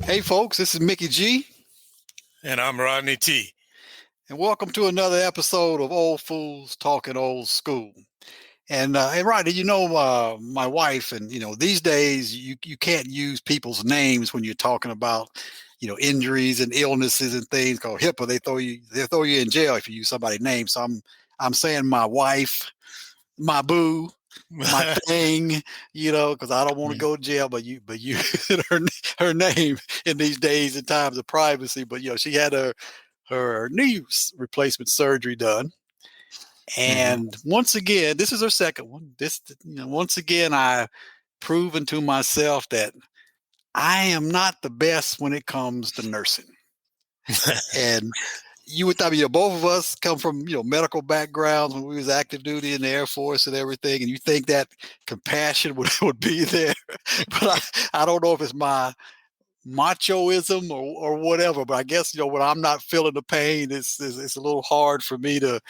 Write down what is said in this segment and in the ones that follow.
Hey folks, this is Mickey G, And I'm Rodney T. and welcome to another episode of Old Fools Talking Old School. And Rodney, my wife, and these days you can't use people's names when you're talking about injuries and illnesses and things. Called HIPAA, they throw you in jail if you use somebody's name. So I'm saying my wife, my boo, my thing, because I don't want to go to jail, but you her name in these days and times of privacy. But she had her knee replacement surgery done, and once again, this is her second one. Once again, I proven to myself that I am not the best when it comes to nursing. And you would both of us come from medical backgrounds when we was active duty in the Air Force and everything, and you think that compassion would be there, but I don't know if it's my machoism or whatever. But I guess when I'm not feeling the pain, it's a little hard for me to,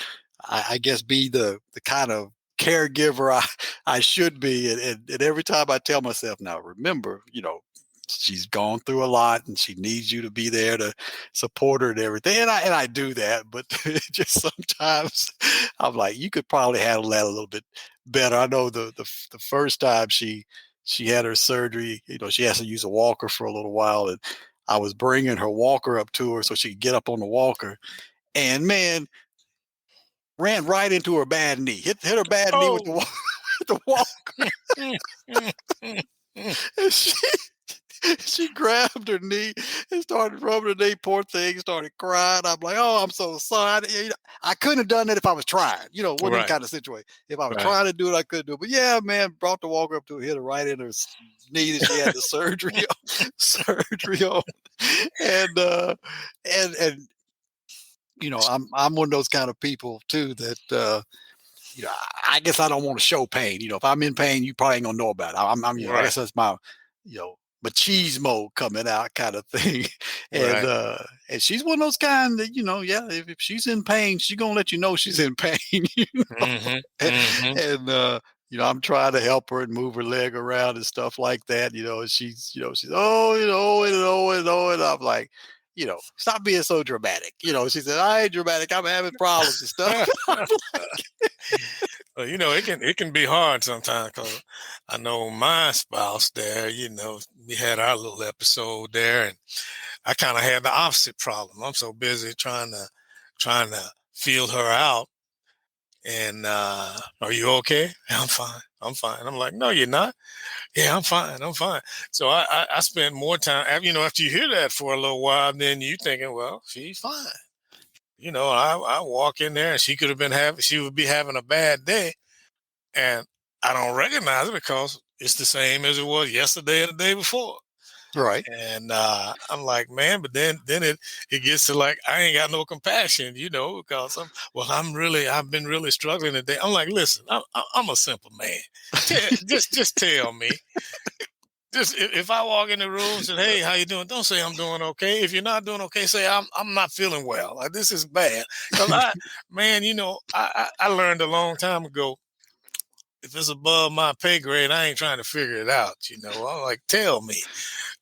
I guess, be the kind of caregiver I should be. And every time I tell myself, now remember, she's gone through a lot and she needs you to be there to support her and everything. And I do that, but just sometimes I'm like, you could probably handle that a little bit better. I know the first time she had her surgery, she has to use a walker for a little while, and I was bringing her walker up to her so she could get up on the walker, and man, ran right into her bad knee, hit her bad knee with Oh. the walker. And she grabbed her knee and started rubbing her knee. Poor thing started crying. I'm like, oh, I'm so sorry. I couldn't have done that if I was trying. One of them kind of situation. If I was trying to do it, I couldn't do it. But yeah, man, brought the walker up to her, hit her right in her knee that she had the surgery on. And I'm one of those kind of people too that I guess I don't want to show pain. If I'm in pain, you probably ain't gonna know about it. I guess that's my machismo coming out kind of thing. And she's one of those kind that if she's in pain, she's gonna let you know she's in pain. And I'm trying to help her and move her leg around and stuff like that. And she's and I'm like, stop being so dramatic. She said, I ain't dramatic. I'm having problems and stuff. Well, it can be hard sometimes, because I know my spouse there, we had our little episode there, and I kind of had the opposite problem. I'm so busy trying to feel her out. And are you okay? I'm fine. I'm like, no, you're not. Yeah, I'm fine. So I spent more time, after you hear that for a little while, then you thinking, well, she's fine. I walk in there and she would be having a bad day, and I don't recognize it because it's the same as it was yesterday or the day before. Right. And I'm like, man, but then it gets to like, I ain't got no compassion, because I've been really struggling today. I'm like, listen, I'm a simple man. Just tell me. Just if I walk in the room and say, hey, how you doing? Don't say I'm doing okay. If you're not doing okay, say I'm not feeling well. Like, this is bad. Because I learned a long time ago, if it's above my pay grade, I ain't trying to figure it out. I'm like, tell me,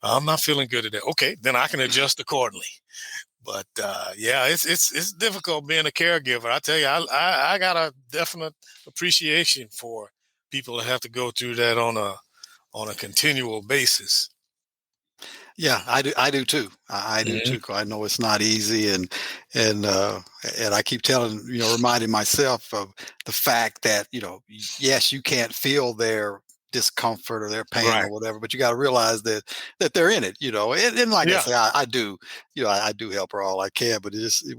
I'm not feeling good today. Okay, then I can adjust accordingly. But it's difficult being a caregiver. I tell you, I got a definite appreciation for people that have to go through that on a continual basis. Yeah, I do too. I do too. 'Cause I know it's not easy, and I keep reminding myself of the fact that yes, you can't feel their discomfort or their pain or whatever, but you got to realize that they're in it. And like I say, I do. I do help her all I can, but it's just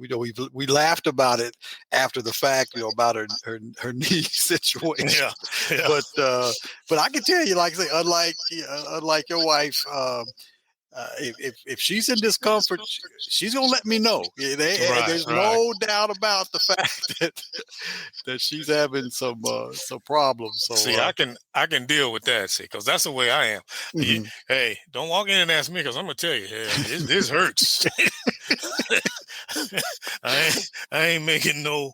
we laughed about it after the fact. About her knee situation. Yeah. But I can tell you, like I say, unlike your wife. if she's in discomfort, she's gonna let me know. Right, There's right. no doubt about the fact that she's having some problems. So See, I can deal with that. See, because that's the way I am. mhm. Hey, don't walk in and ask me, because I'm gonna tell you, hey, this hurts. I ain't making no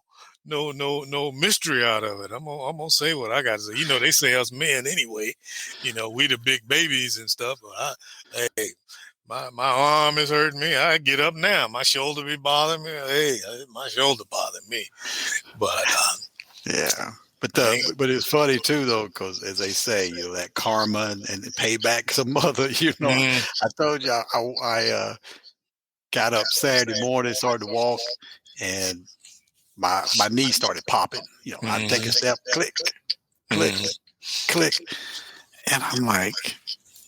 mystery out of it. I'm gonna say what I got to say. They say us men anyway. We the big babies and stuff. But hey, my arm is hurting me. I get up now. My shoulder be bothering me. Hey, my shoulder bothering me. But Yeah. I ain't. But it's funny too though, because as they say, that karma and payback some mother. Mm, I told you I got up Saturday morning, started to walk, and my knee started popping. I'd take a mm, step, click, click, mm, click, and I'm like,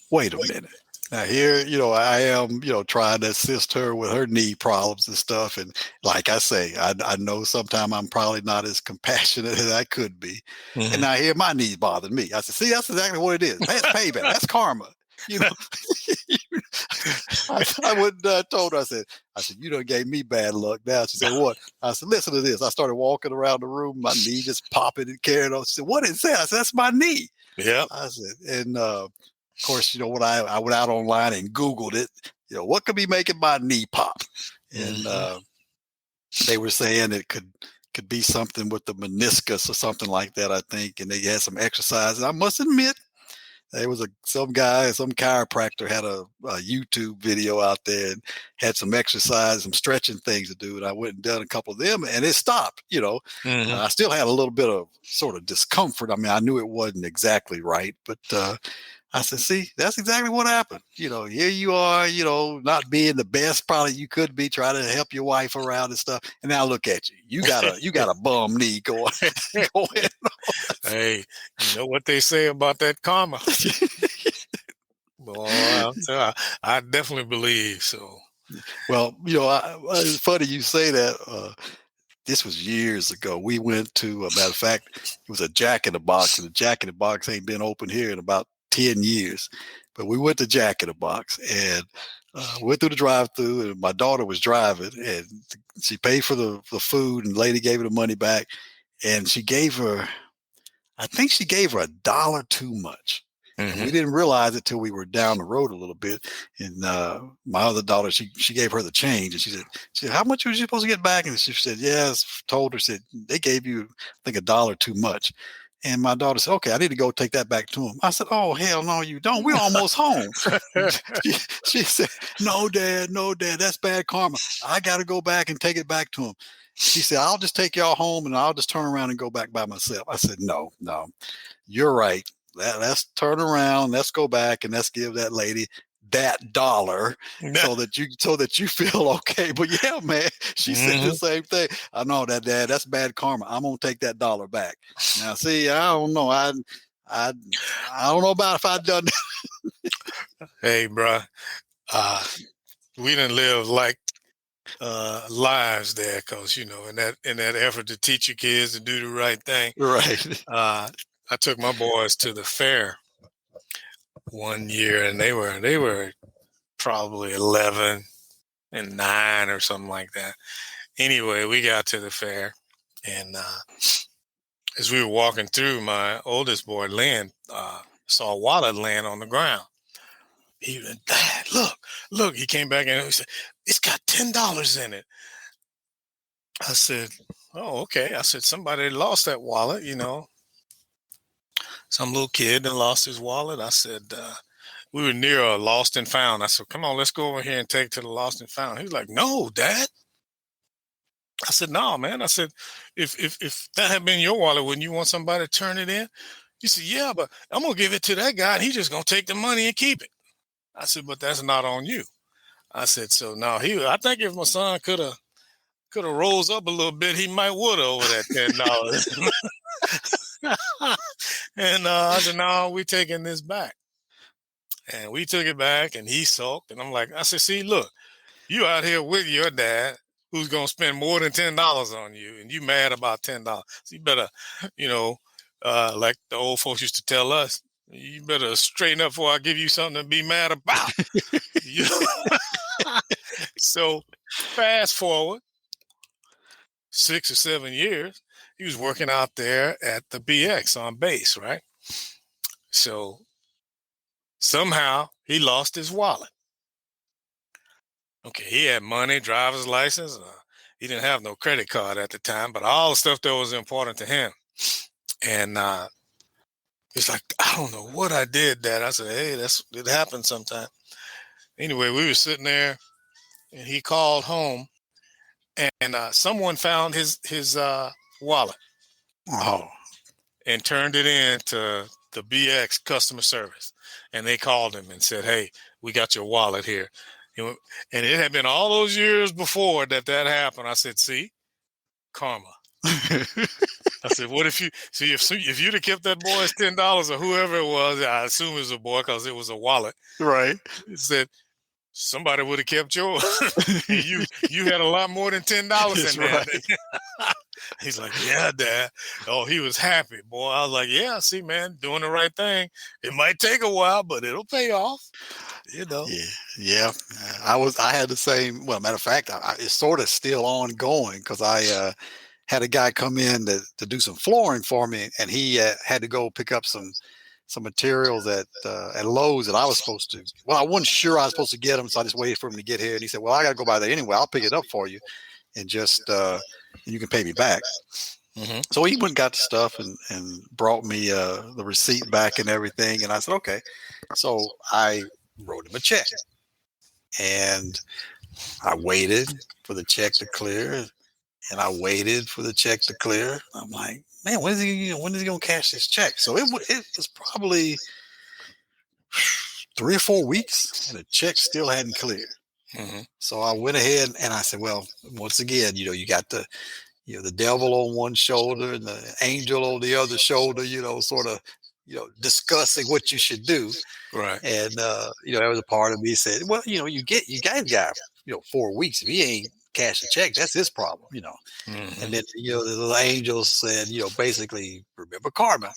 wait a minute. Now here, I am, trying to assist her with her knee problems and stuff. And like I say, I know sometimes I'm probably not as compassionate as I could be. And mm. now here my knees bothering me. I said, see, that's exactly what it is. That's payback. That's karma. You know, I went told her, I said, you done gave me bad luck now. She said, what? I said, listen to this. I started walking around the room, my knee just popping and carrying on. She said, what is that? I said, that's my knee. Yep. I said, and of course, when I went out online and Googled it, what could be making my knee pop? And Mhm. they were saying it could be something with the meniscus or something like that, I think. And they had some exercises. I must admit, there was some chiropractor had a YouTube video out there and had some exercise, some stretching things to do. And I went and done a couple of them and it stopped, Mhm. I still had a little bit of sort of discomfort. I mean, I knew it wasn't exactly right, but I said, see, that's exactly what happened. Here you are, not being the best probably you could be, trying to help your wife around and stuff. And now look at you. You got a bum knee going going. Hey, you know what they say about that karma? Boy, I definitely believe so. Well, it's funny you say that. This was years ago. We went to, a matter of fact, it was a Jack in the Box, and the Jack in the Box ain't been open here in about 10 years. But we went to Jack in the Box and went through the drive-through, and my daughter was driving, and she paid for the food, and the lady gave her the money back, and I think she gave her $1 too much. And we Mhm. didn't realize it till we were down the road a little bit. And my other daughter, she gave her the change, and she said, "How much was you supposed to get back?" And she said, "Yes." Told her, said they gave you, I think, $1 too much. And my daughter said, "Okay, I need to go take that back to him." I said, "Oh hell no, you don't. We're almost home." she, she said, "No, Dad, no, Dad, that's bad karma. I got to go back and take it back to him." She said, "I'll just take y'all home and I'll just turn around and go back by myself." I said, "No, no, you're right. Let's turn around. Let's go back and let's give that lady that dollar so that you feel okay." But yeah, man, she said the Mhm. same thing. I know that, Dad. That's bad karma. I'm gonna take that $1 back. Now, see, I don't know. I I don't know about if I'd done Hey, bruh, uh, we didn't live like lives there, because in that effort to teach your kids to do the right thing. right. uh, I took my boys to the fair one year, and they were probably 11 and 9 or something like that. Anyway, we got to the fair, and as we were walking through, my oldest boy, Lynn, saw a wallet laying on the ground. He went, "Dad, look." He came back and he said, "It's got $10 in it." I said, "Oh, okay." I said, "Somebody lost that wallet, some little kid that lost his wallet." I said, we were near a lost and found. I said, "Come on, let's go over here and take it to the lost and found." He was like, "No, Dad." I said, "No, man." I said, if that had been your wallet, wouldn't you want somebody to turn it in?" He said, "Yeah, but I'm gonna give it to that guy, and he's just gonna take the money and keep it." I said, "But that's not on you." I said, "So now I think if my son could have rose up a little bit, he might would have over that $10." And I said, "No, we taking this back." And we took it back, and he sulked. And I said, "See, look, you out here with your dad, who's gonna spend more than $10 on you, and you mad about $10. So you better, you know, like the old folks used to tell us, you better straighten up before I give you something to be mad about. You So fast forward 6 or 7 years, he was working out there at the BX on base, right? So somehow he lost his wallet. Okay, he had money, driver's license. He didn't have no credit card at the time, but all the stuff that was important to him. And he's like, I don't know what I did that. I said, hey, it happens sometime. Anyway, we were sitting there, and he called home, and someone found his wallet Oh, and turned it in to the BX customer service. And they called him and said, hey, we got your wallet here. And it had been all those years before that happened. I said, see, karma. I said, what if if you'd have kept that boy's $10 or whoever it was, I assume it was a boy because it was a wallet. right. It said, somebody would have kept yours. And you had a lot more than $10 That's in there. right. He's like, yeah, Dad. Oh, he was happy, boy. I was like, yeah, see, man, doing the right thing. It might take a while, but it'll pay off. Yeah. I had the same. Well, matter of fact, it's sort of still ongoing because I had a guy come in to do some flooring for me, and he had to go pick up some materials at Lowe's that I was supposed to. Well, I wasn't sure I was supposed to get them, so I just waited for him to get here. And he said, "Well, I got to go by there anyway. I'll pick it up for you, and just you can pay me back." Mm-hmm. So he went and got the stuff and brought me the receipt back and everything. And I said, okay. So I wrote him a check, and I waited for the check to clear, and I waited for the check to clear. I'm like, man, when is he going to cash this check? So it was probably 3 or 4 weeks, and the check still hadn't cleared. Mm-hmm. So I went ahead and I said, well, once again, you got the devil on one shoulder and the angel on the other shoulder, sort of, discussing what you should do. Right. And, there was a part of me said, well, you guys got, 4 weeks. If he ain't cash a check, that's his problem, Mm-hmm. And then, the little angel said, basically, remember karma.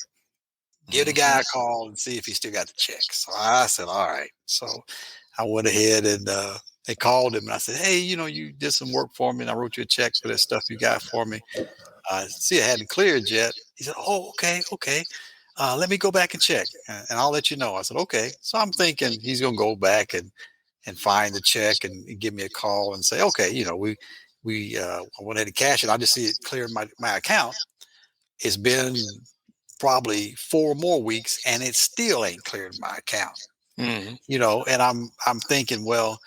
Give the guy a call and see if he still got the check. So I said, all right. So I went ahead and they called him and I said, hey, you did some work for me and I wrote you a check for that stuff you got for me. See, it hadn't cleared yet. He said, oh, okay. Let me go back and check and I'll let you know. I said, okay. So I'm thinking he's going to go back and find the check and give me a call and say, okay, we I went ahead and cash it. I just see it clear my account. It's been probably 4 more weeks and it still ain't cleared my account. Mm-hmm. And I'm thinking, well,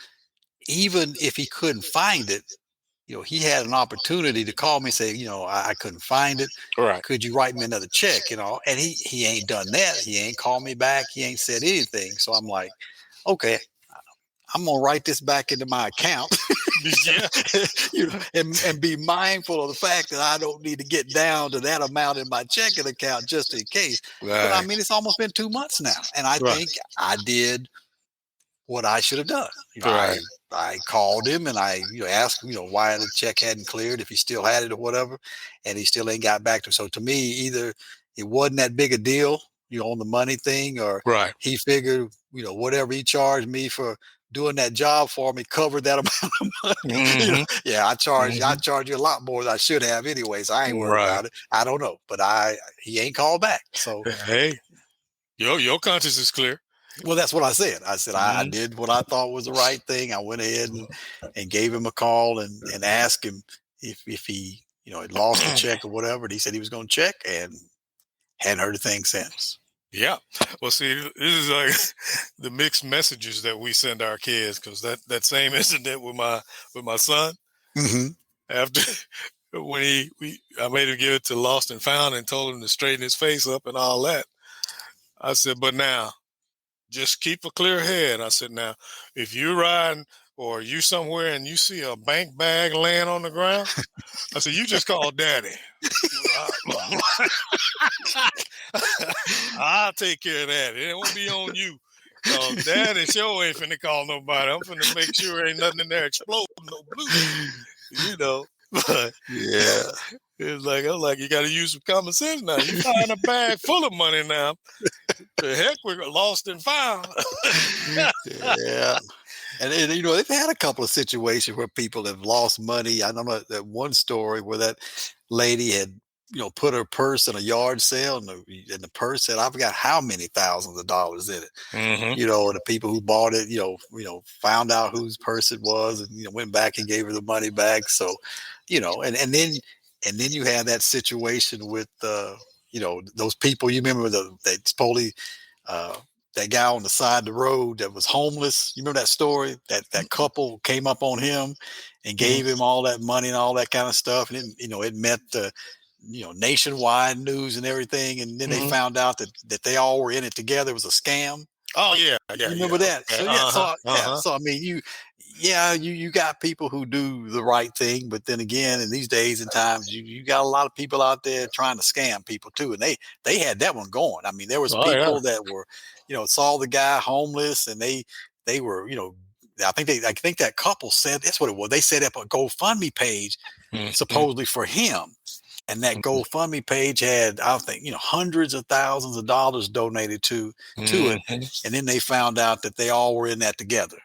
even if he couldn't find it, he had an opportunity to call me and say, I couldn't find it. Right. Could you write me another check? And he ain't done that. He ain't called me back. He ain't said anything. So I'm like, okay, I'm going to write this back into my account. And be mindful of the fact that I don't need to get down to that amount in my checking account just in case. Right. But I mean, it's almost been 2 months now. And I think I did what I should have done. Right. I called him and I asked him, why the check hadn't cleared, if he still had it or whatever, and he still ain't got back to him. So to me, either it wasn't that big a deal, on the money thing, or Right. he figured, whatever he charged me for doing that job for me covered that amount of money. Mm-hmm. Yeah, I charge you a lot more than I should have anyway, so I ain't worried about it. I don't know, but he ain't called back. So hey, your conscience is clear. Well, that's what I said. I said, I did what I thought was the right thing. I went ahead and gave him a call and asked him if he, had lost the check or whatever. And he said he was going to check and hadn't heard a thing since. Yeah. Well, see, this is like the mixed messages that we send our kids, because that same incident with my son, Mm-hmm. after when I made him give it to Lost and Found and told him to straighten his face up and all that. I said, but now, just keep a clear head. I said, now, if you're riding or you somewhere and you see a bank bag laying on the ground, I said, you just call Daddy. I'll take care of that. It won't be on you. Daddy sure ain't finna call nobody. I'm finna make sure ain't nothing in there exploding, no blue. But Yeah. I'm like, you got to use some common sense now. You find a bag full of money now. The heck, we're lost and found. Yeah. And you know, they've had a couple of situations where people have lost money. I know that one story where that lady had, you know, put her purse in a yard sale, and the purse had I forgot how many thousands of dollars in it. Hmm. You know, the people who bought it, found out whose purse it was, and went back and gave her the money back. So, and then you have that situation with those people. You remember that supposedly uh, that guy on the side of the road that was homeless. You remember that story? That couple came up on him and Hmm. gave him all that money and all that kind of stuff, and it met the nationwide news and everything. And then they Hmm. found out that they all were in it together. It was a scam. Oh yeah, yeah, You yeah. remember that? Okay. So yeah, Uh huh. Uh huh. so I mean, you got people who do the right thing, but then again, in these days and times, you got a lot of people out there trying to scam people too, and they had that one going. I mean, there was Oh yeah. people that were, saw the guy homeless, and they were, I think that couple said that's what it was. They set up a GoFundMe page Hmm. supposedly for him. And that GoFundMe page had, I think, hundreds of thousands of dollars donated to it. Hmm. And then they found out that they all were in that together.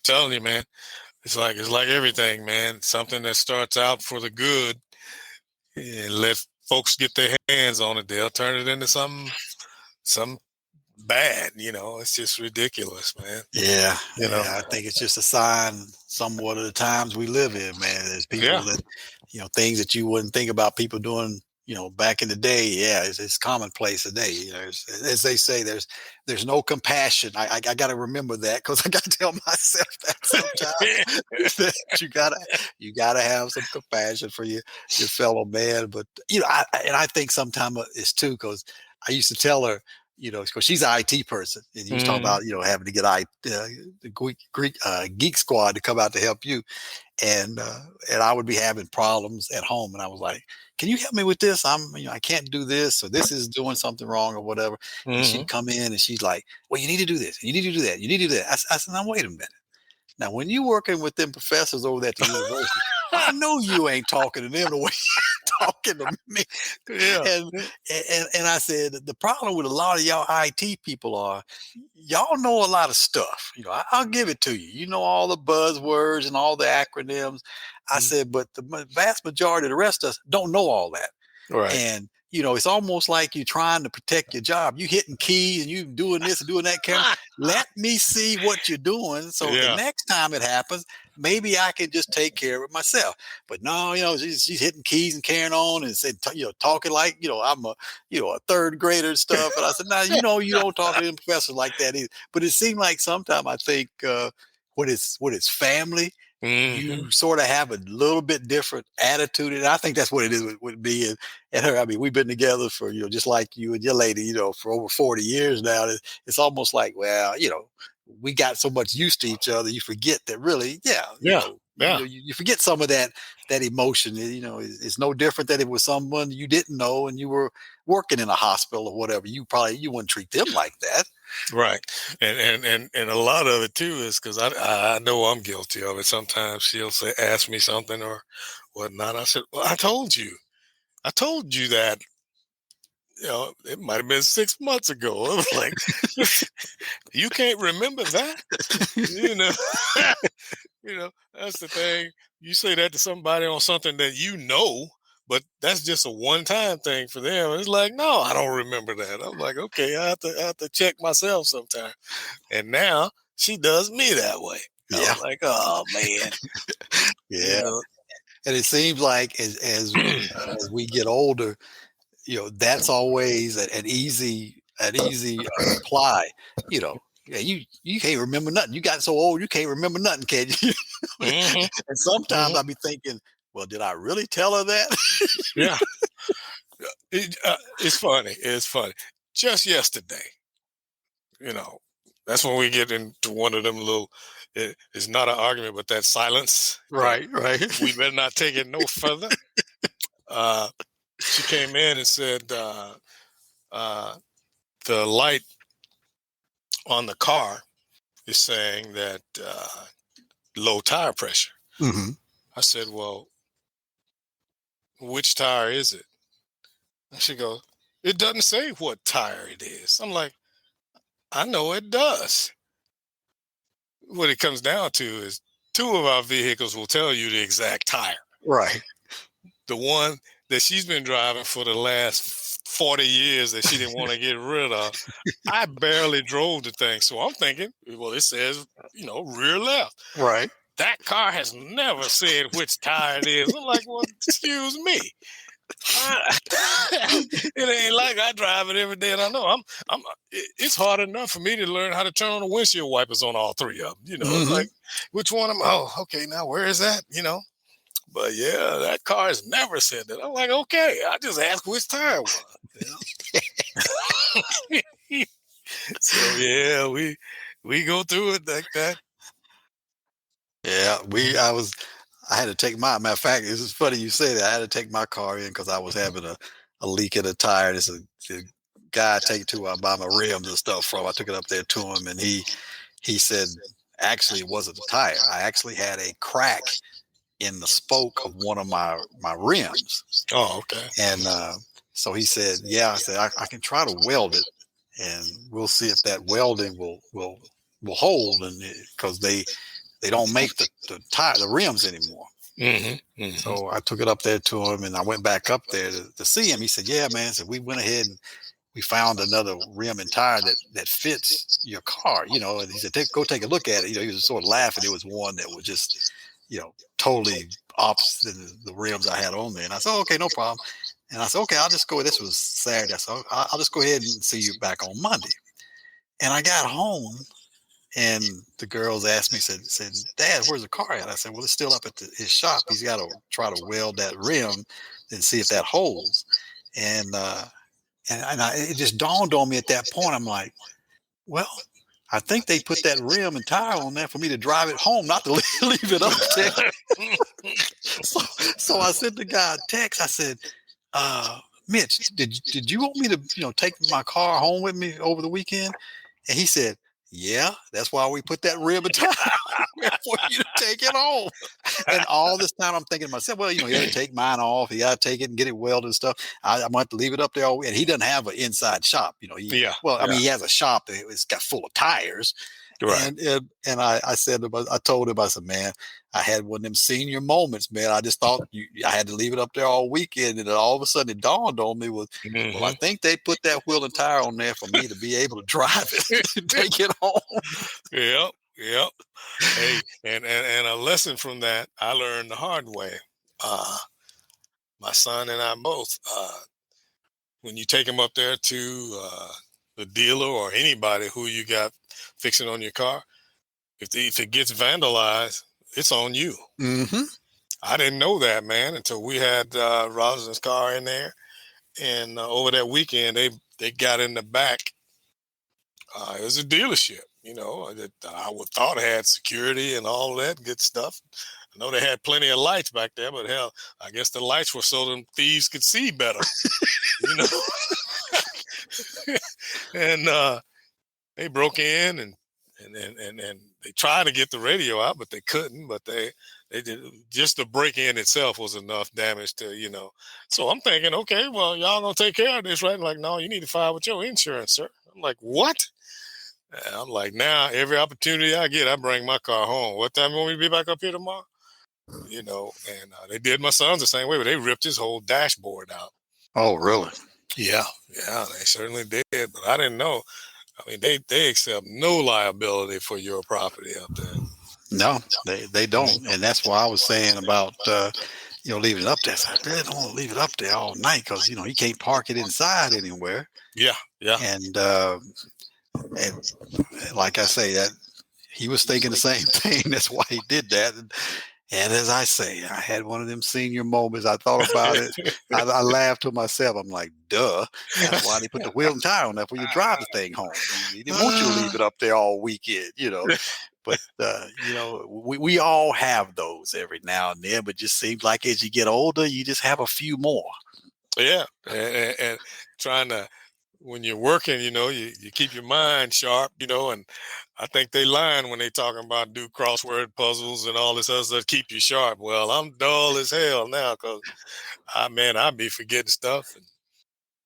Telling you, man. It's like everything, man. Something that starts out for the good and let folks get their hands on it, they'll turn it into some bad. It's just ridiculous, man. Yeah, You know. yeah. I think it's just a sign somewhat of the times we live in, man. There's people Yeah. that, things that you wouldn't think about people doing, back in the day. Yeah, it's commonplace today. As they say, there's no compassion. I got to remember that because I got to tell myself that sometimes that you gotta have some compassion for your fellow man. But I think sometimes it's too because I used to tell her because she's an IT person, and you was talking Mhm. about, having to get the Geek Squad to come out to help you, and I would be having problems at home, and I was like, "Can you help me with this? I can't do this, or this is doing something wrong, or whatever." And Mhm. she'd come in, and she's like, "Well, you need to do this. You need to do that. You need to do that." I said, "Now wait a minute. Now, when you working with them professors over there at the university, I know you ain't talking to them the way you're talking to me." Yeah. and and I said the problem with a lot of y'all IT people are y'all know a lot of stuff. I'll give it to you. You know all the buzzwords and all the acronyms. I Mhm. said, but the vast majority of the rest of us don't know all that. Right. And it's almost like you're trying to protect your job. You hitting keys and you doing this and doing that. Camera. Let me see what you're doing, so the Yeah. next time it happens, maybe I can just take care of it myself. But no, she's hitting keys and carrying on and said, talking like I'm a third grader and stuff. And I said, no, you don't talk to them professors like that either. But it seemed like sometimes I think when it's family, Mhm. you sort of have a little bit different attitude. And I think that's what it is with me and her. I mean, we've been together for, just like you and your lady, for over 40 years now. It's almost like, well, we got so much used to each other. You forget that really, yeah, Yeah. Yeah. you forget some of that emotion. It's no different that it was someone you didn't know and you were working in a hospital or whatever. You wouldn't treat them like that. Right. And a lot of it too is because I know I'm guilty of it. Sometimes she'll ask me something or whatnot. I said, well, I told you that. It might have been 6 months ago. I was like, you can't remember that, you know. That's the thing. You say that to somebody on something that but that's just a one-time thing for them. It's like, no, I don't remember that. I'm like, okay, I have to check myself sometime. And now she does me that way. I Yeah. was like, oh man, you Yeah. know. And it seems like as we get older, that's always an easy reply. Yeah, you can't remember nothing. You got so old you can't remember nothing, can you? Hmm. And sometimes Hmm. I be thinking, well, did I really tell her that? Yeah, it's funny. It's funny. Just yesterday, you know, that's when we get into one of them little. It's not an argument, but that silence that Right, right. we better not take it no further. Uh, she came in and said uh, the light on the car is saying that low tire pressure. Hmm. I said, well, which tire is it? And she goes, it doesn't say what tire it is. I'm like, I know it does. what it comes down to is two of our vehicles will tell you the exact tire. Right. The one that she's been driving for the last 40 years that she didn't want to get rid of, I barely drove the thing. So I'm thinking, well, it says, rear left. Right. That car has never said which tire it is. I'm like, well, excuse me. It ain't like I drive it every day, and I know it's hard enough for me to learn how to turn on the windshield wipers on all three of them. It's Mm-hmm. like, which one am I? Oh, okay, now where is that? But yeah, that car has never said that. I'm like, okay, I just asked which tire it was. So yeah, we go through it like that. Yeah, I had to take matter of fact, it's just funny you say that. I had to take my car in because I was having a leak in a tire. There's a guy I take it to, I buy my rims and stuff from. I took it up there to him, and he said, actually, it wasn't a tire. I actually had a crack in the spoke of one of my rims. Oh, okay. And so he said, yeah. I said, I can try to weld it, and we'll see if that welding will hold, and because they don't make the rims anymore. Mm-hmm, mm-hmm. So I took it up there to him, and I went back up there to see him. He said, yeah, man. So we went ahead and we found another rim and tire that fits your car, and he said, go take a look at it. He was sort of laughing. It was one that was just, totally opposite the rims I had on there. And I said, oh, okay, no problem. And I said, okay, I'll just go. This was Saturday. I said, I'll just go ahead and see you back on Monday. And I got home, and the girls asked me, said, Dad, where's the car at? I said, well, it's still up at his shop. He's got to try to weld that rim and see if that holds. And it just dawned on me at that point. I'm like, well, I think they put that rim and tire on there for me to drive it home, not to leave it up there. So I sent the guy a text. I said, Mitch, did you want me to, take my car home with me over the weekend? And he said, yeah, that's why we put that rim and tire for you to take it home. And all this time I'm thinking to myself, well, he had to take mine off. He got to take it and get it welded and stuff. I might have to leave it up there all week. And he doesn't have an inside shop. I mean, he has a shop that it's got full of tires. Right. And I told him, I said, man, I had one of them senior moments, man. I just thought I had to leave it up there all weekend. And then all of a sudden it dawned on me well, I think they put that wheel and tire on there for me to be able to drive it and take it home. Yep. Hey, and a lesson from that I learned the hard way. My son and I both, when you take him up there to the dealer or anybody who you got fixing on your car, if it gets vandalized, it's on you. Mm-hmm. I didn't know that, man, until we had Rosalind's car in there, and over that weekend they got in the back. It was a dealership, that I would thought had security and all that good stuff. I know they had plenty of lights back there, but hell, I guess the lights were so them thieves could see better, And they broke in and they tried to get the radio out, but they couldn't. But they did, just the break in itself was enough damage to. So I'm thinking, okay, well, y'all gonna take care of this, right? Like, no, you need to file with your insurance, sir. I'm like, what? And I'm like, now every opportunity I get, I bring my car home. What time you want me to be back up here tomorrow? And they did my son's the same way, but they ripped his whole dashboard out. Oh, really? Yeah, they certainly did. But I didn't know. I mean, they accept no liability for your property up there. No, they don't. And that's why I was saying about, leaving it up there. I really don't want to leave it up there all night because, you can't park it inside anywhere. Yeah. And like I say, that he was thinking the same thing. That's why he did that. And as I say, I had one of them senior moments. I thought about it. I laughed to myself. I'm like, duh. That's why they put the wheel and tire on that when you drive the thing home. He didn't want you to leave it up there all weekend, But, we all have those every now and then. But it just seems like as you get older, you just have a few more. Yeah. And trying to, when you're working, you keep your mind sharp, and I think they lying when they talking about do crossword puzzles and all this other stuff, keep you sharp. Well, I'm dull as hell now because I be forgetting stuff and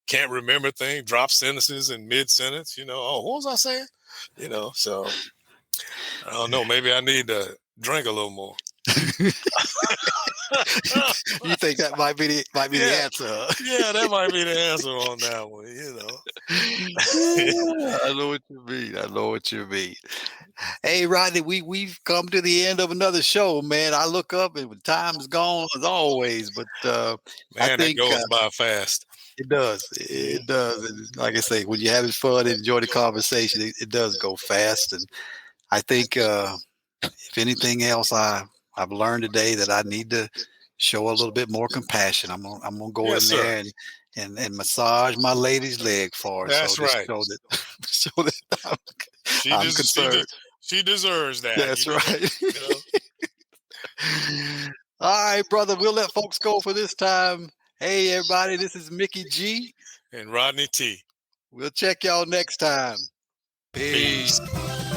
can't remember things, drop sentences in mid-sentence, oh, what was I saying? So. I don't know. Maybe I need to drink a little more. You think that might be the Yeah, answer? Huh? yeah, that might be the answer on that one. I know what you mean. I know what you mean. Hey, Rodney, we've come to the end of another show, man. I look up and time's gone as always, but I Man, that think goes by fast. it does. Mhm. It does. And like I say, when you're having fun and enjoy the conversation, it does go fast. And I think if anything else, I've learned today that I need to show a little bit more compassion. I'm gonna go Yes, in sir. there and massage my lady's leg for her. So That's just right. show that show that She I'm des- she concerned. de- she deserves that. That's right. You know. All right, brother. We'll let folks go for this time. Hey, everybody. This is Mickey G. And Rodney T. We'll check y'all next time. Peace. Peace.